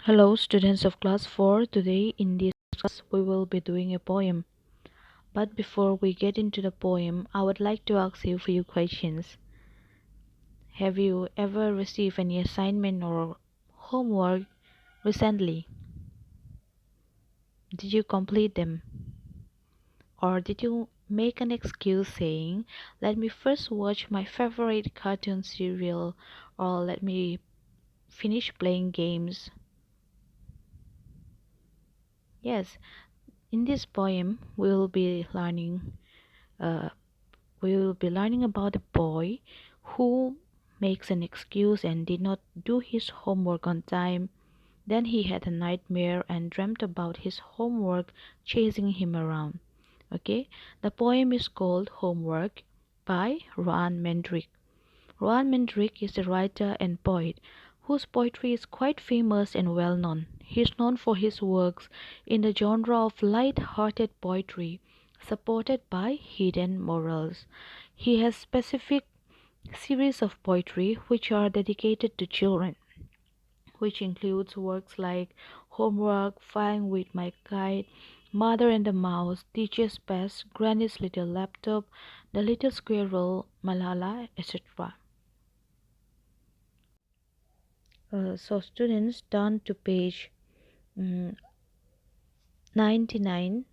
Hello, students of class 4. Today in this class we will be doing a poem. But before we get into the poem, I would like to ask you a few questions. Have you ever received any assignment or homework recently? Did you complete them? Or did you make an excuse saying, let me first watch my favorite cartoon serial or let me finish playing games? Yes, in this poem uh, we will be learning about a boy who makes an excuse and did not do his homework on time. Then he had a nightmare and dreamt about his homework chasing him around. Okay, the poem is called Homework by Rowan Mendrick. Rowan Mendrick is a writer and poet whose poetry is quite famous and well known. He is known for his works in the genre of light-hearted poetry supported by hidden morals. He has specific series of poetry which are dedicated to children, which includes works like Homework, Flying with My Kite, Mother and the Mouse, Teacher's Pet, Granny's Little Laptop, The Little Squirrel, Malala, etc. So students turn to page mm, 99,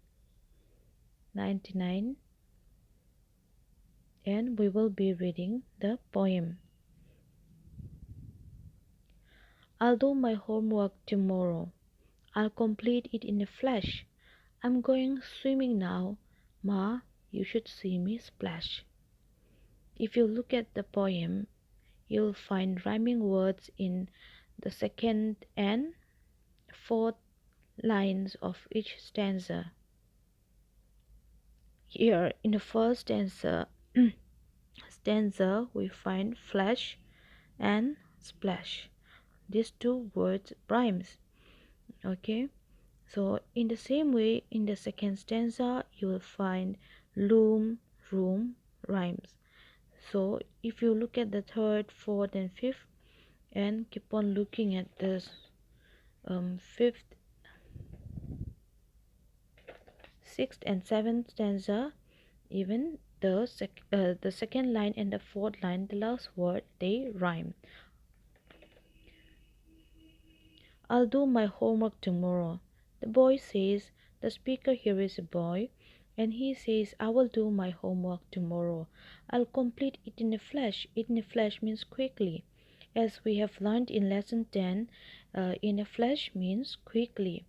99, and we will be reading the poem. I'll do my homework tomorrow. I'll complete it in a flash. I'm going swimming now. Ma, you should see me splash. If you look at the poem, you'll find rhyming words in the second and fourth lines of each stanza. Here in the first stanza we find flash and splash. These two words rhymes. Okay, so in the same way in the second stanza you will find loom, room rhymes. So if you look at the third, fourth and fifth and keep on looking at this fifth, sixth and seventh stanza, even the second line and the fourth line, the last word, they rhyme. I'll do my homework tomorrow. The boy says, the speaker here is a boy, and he says, I will do my homework tomorrow. I'll complete it in a flash. In a flash means quickly. As we have learned in lesson 10, in a flash means quickly,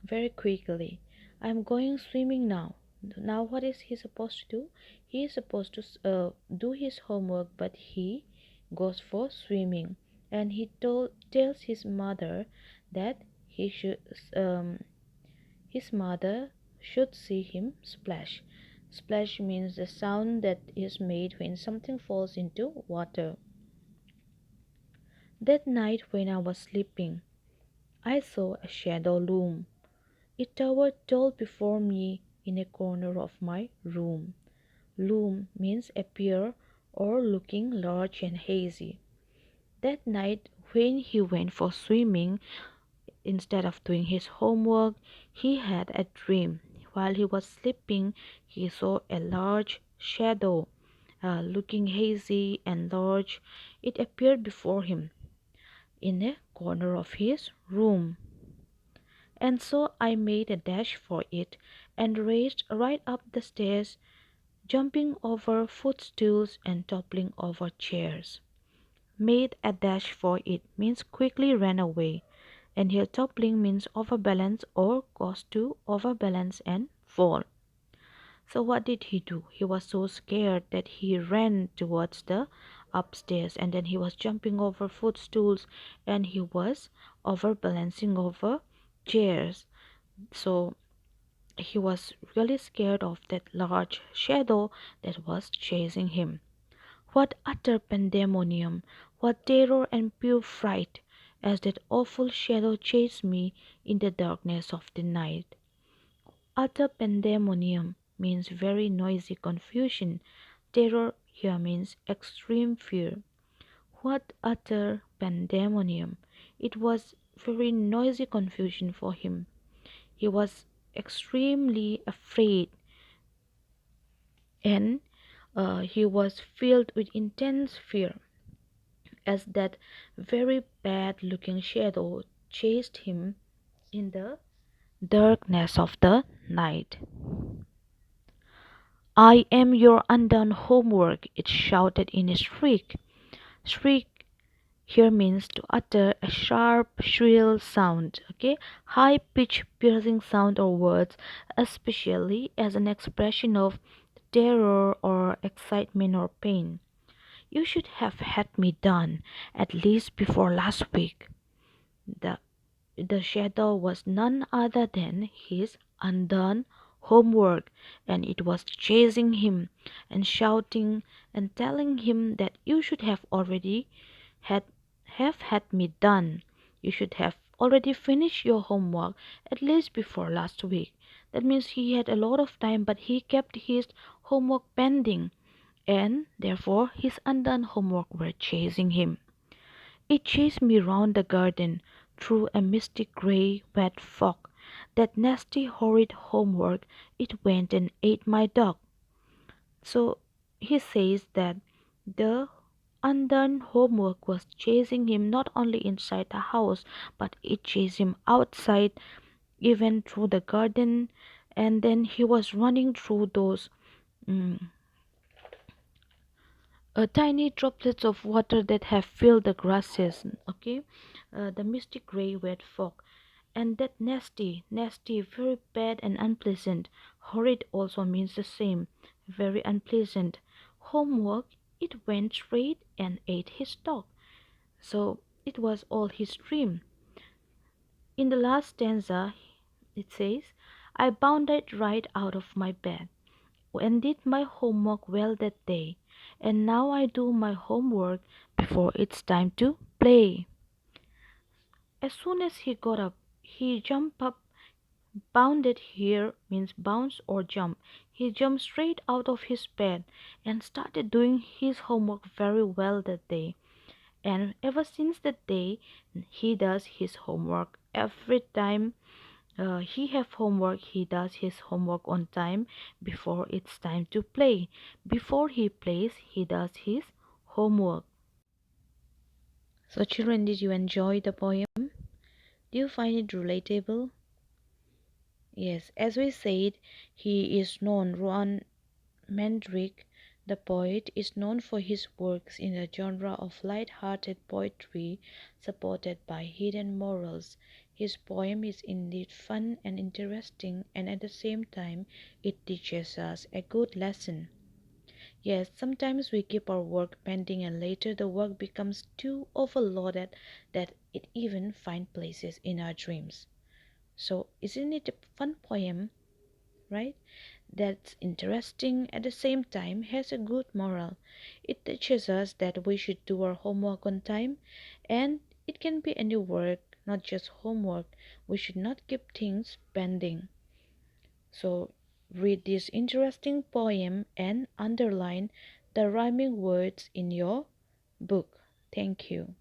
very quickly. I'm going swimming now. Now, what is he supposed to do? He is supposed to do his homework, but he goes for swimming, and he tells his mother that he should um, his mother should see him splash. Splash means the sound that is made when something falls into water. That night when I was sleeping, I saw a shadow loom. It towered tall before me in a corner of my room. Loom means appear or looking large and hazy. That night, when he went for swimming, instead of doing his homework, he had a dream. While he was sleeping, he saw a large shadow, looking hazy and large. It appeared before him in a corner of his room. And so I made a dash for it and raced right up the stairs, jumping over footstools and toppling over chairs. Made a dash for it means quickly ran away, and here toppling means overbalance or cause to overbalance and fall. So what did he do? He was so scared that he ran towards the upstairs, and then he was jumping over footstools and he was overbalancing over chairs. So he was really scared of that large shadow that was chasing him. What utter pandemonium, what terror and pure fright, as that awful shadow chased me in the darkness of the night. Utter pandemonium means very noisy confusion. Terror here means extreme fear. What utter pandemonium! It was very noisy confusion for him. He was extremely afraid, and he was filled with intense fear as that very bad looking shadow chased him in the darkness of the night. "I am your undone homework," it shouted in a shriek. Shriek here means to utter a sharp, shrill sound, okay? High pitched, piercing sound or words, especially as an expression of terror or excitement or pain. "You should have had me done at least before last week." The the shadow was none other than his undone homework, and it was chasing him and shouting and telling him that you should had have had me done. You should have already finished your homework at least before last week. That means he had a lot of time, but he kept his homework pending, and therefore his undone homework were chasing him. It chased me round the garden, through a misty grey wet fog. That nasty horrid homework, it went and ate my dog. So he says that the undone homework was chasing him not only inside the house, but it chased him outside, even through the garden, and then he was running through those mm, tiny droplets of water that have filled the grasses, okay, the misty gray wet fog, and that nasty, very bad and unpleasant. Horrid also means the same, very unpleasant. Homework, it went straight and ate his dog. So it was all his dream. In the last stanza, it says, "I bounded right out of my bed and did my homework well that day, and now I do my homework before it's time to play." As soon as he got up, he jumped up. Bounded here means bounce or jump. He jumped straight out of his bed and started doing his homework very well that day. And ever since that day, he does his homework every time. He have homework, he does his homework on time before it's time to play. Before he plays, he does his homework. So children, did you enjoy the poem? Do you find it relatable? Yes, as we said, he is known, Rowan Mandrick, the poet, is known for his works in the genre of light-hearted poetry supported by hidden morals. His poem is indeed fun and interesting, and at the same time, it teaches us a good lesson. Yes, sometimes we keep our work pending, and later the work becomes too overloaded that it even finds places in our dreams. So, isn't it a fun poem, right? That's interesting, at the same time has a good moral. It teaches us that we should do our homework on time, and it can be any work, not just homework. We should not keep things pending. So read this interesting poem and underline the rhyming words in your book. Thank you.